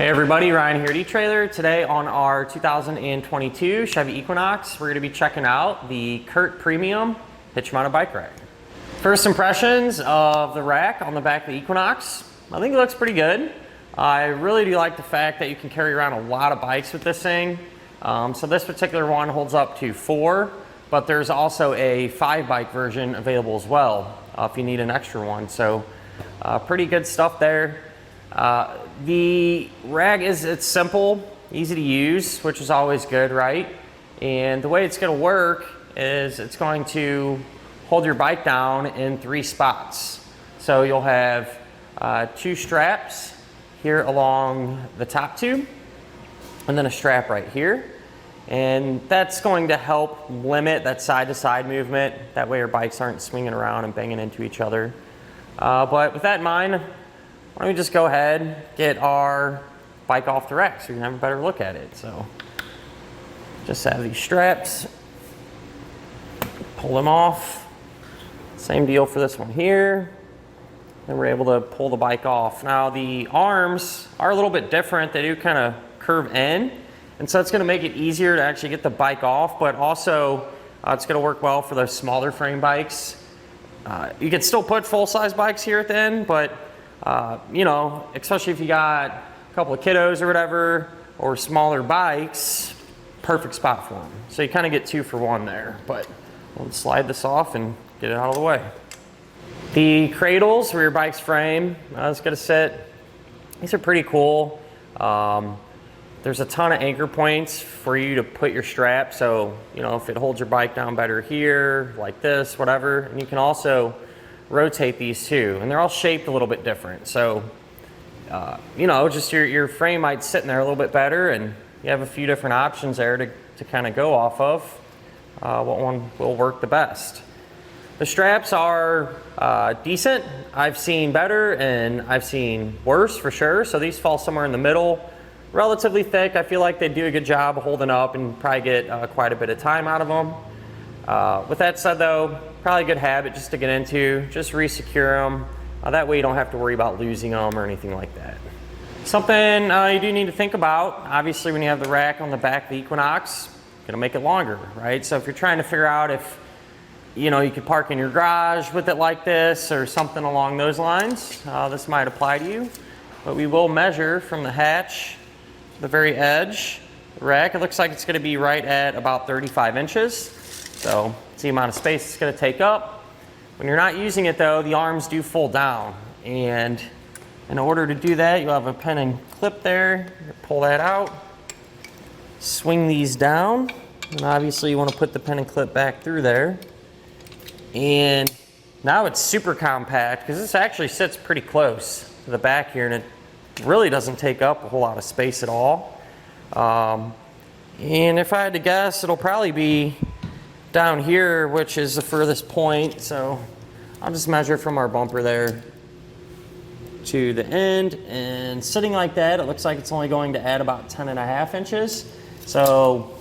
Hey everybody, Ryan here at eTrailer. Today on our 2022 Chevy Equinox, we're going to be checking out the CURT Premium Hitch Mounted Bike Rack. First impressions of the rack on the back of the Equinox. I think it looks pretty good. I really do like the fact that you can carry around a lot of bikes with this thing. So this particular one holds up to 4, but there's also a 5 bike version available as well if you need an extra one. So pretty good stuff there. The rack it's simple, easy to use, which is always good, right? And the way it's going to work is it's going to hold your bike down in 3 spots. So you'll have 2 straps here along the top tube, and then a strap right here. And that's going to help limit that side-to-side movement. That way your bikes aren't swinging around and banging into each other. But with that in mind, why don't we just go ahead, get our bike off the rack so you can have a better look at it. So just have these straps, pull them off. Same deal for this one here. Then we're able to pull the bike off. Now the arms are a little bit different. They do kind of curve in. And so it's going to make it easier to actually get the bike off, but also it's going to work well for those smaller frame bikes. You can still put full-size bikes here at the end, but you know, especially if you got a couple of kiddos or whatever, or smaller bikes, perfect spot for them. So you kind of get 2 for 1 there, but we'll slide this off and get it out of the way. The cradles where your bike's frame is going to sit, these are pretty cool. There's a ton of anchor points for you to put your strap, so you know, if it holds your bike down better here, like this, whatever. And you can also rotate these too, and they're all shaped a little bit different. So you know, just your frame might sit in there a little bit better, and you have a few different options there to kind of go off of what one will work the best. The straps are decent. I've seen better and I've seen worse for sure, so these fall somewhere in the middle. Relatively thick. I feel like they do a good job of holding up and probably get quite a bit of time out of them. With that said though, probably a good habit just to get into, just re-secure them. That way you don't have to worry about losing them or anything like that. Something you do need to think about, obviously when you have the rack on the back of the Equinox, gonna make it longer, right? So if you're trying to figure out if you know, you could park in your garage with it like this or something along those lines, this might apply to you. But we will measure from the hatch, the very edge, the rack. It looks like it's gonna be right at about 35 inches. So it's the amount of space it's going to take up. When you're not using it though, the arms do fold down, and in order to do that, you'll have a pin and clip there. You pull that out, swing these down, and obviously you want to put the pin and clip back through there. And now it's super compact because this actually sits pretty close to the back here, and it really doesn't take up a whole lot of space at all. And if I had to guess, it'll probably be down here, which is the furthest point. So I'll just measure from our bumper there to the end, and sitting like that, it looks like it's only going to add about 10.5 inches. So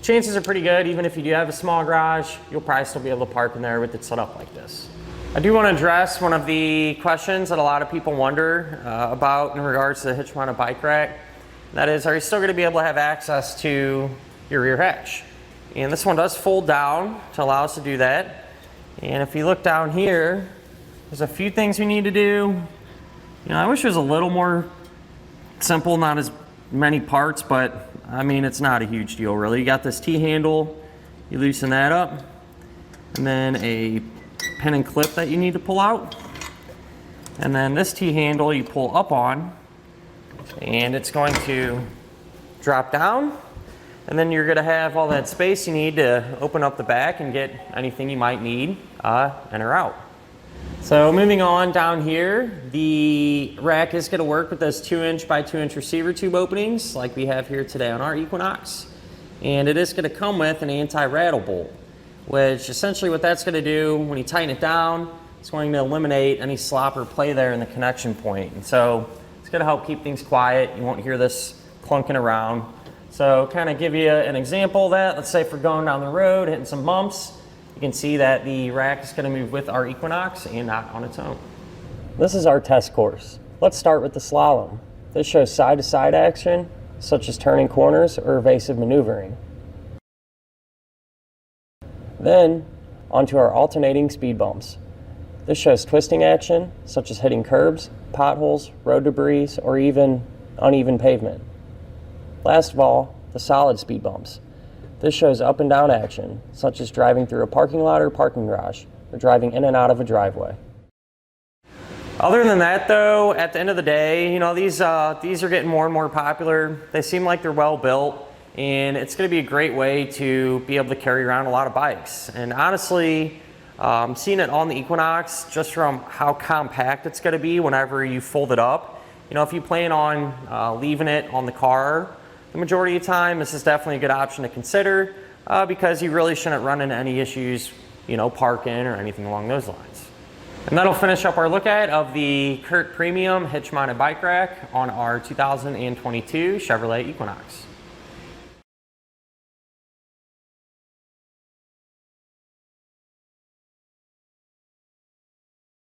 chances are pretty good, even if you do have a small garage, you'll probably still be able to park in there with it set up like this. I do want to address one of the questions that a lot of people wonder about in regards to the hitch mounted bike rack. That is, are you still going to be able to have access to your rear hatch? And this one does fold down to allow us to do that. And if you look down here, there's a few things we need to do. You know, I wish it was a little more simple, not as many parts, but I mean, it's not a huge deal really. You got this T-handle, you loosen that up, and then a pin and clip that you need to pull out. And then this T-handle you pull up on, and it's going to drop down. And then you're gonna have all that space you need to open up the back and get anything you might need in or out. So moving on down here, the rack is gonna work with those 2-inch by 2-inch receiver tube openings like we have here today on our Equinox. And it is gonna come with an anti-rattle bolt, which essentially what that's gonna do when you tighten it down, it's going to eliminate any slop or play there in the connection point. And so it's gonna help keep things quiet. You won't hear this clunking around. So kind of give you an example of that. Let's say if we're going down the road, hitting some bumps, you can see that the rack is going to move with our Equinox and not on its own. This is our test course. Let's start with the slalom. This shows side-to-side action, such as turning corners or evasive maneuvering. Then, onto our alternating speed bumps. This shows twisting action, such as hitting curbs, potholes, road debris, or even uneven pavement. Last of all, the solid speed bumps. This shows up and down action, such as driving through a parking lot or parking garage, or driving in and out of a driveway. Other than that though, at the end of the day, you know, these are getting more and more popular. They seem like they're well built, and it's gonna be a great way to be able to carry around a lot of bikes. And honestly, seeing it on the Equinox, just from how compact it's gonna be whenever you fold it up, you know, if you plan on leaving it on the car the majority of the time, this is definitely a good option to consider because you really shouldn't run into any issues, you know, parking or anything along those lines. And that'll finish up our look at of the CURT Premium Hitch Mounted Bike Rack on our 2022 Chevrolet Equinox.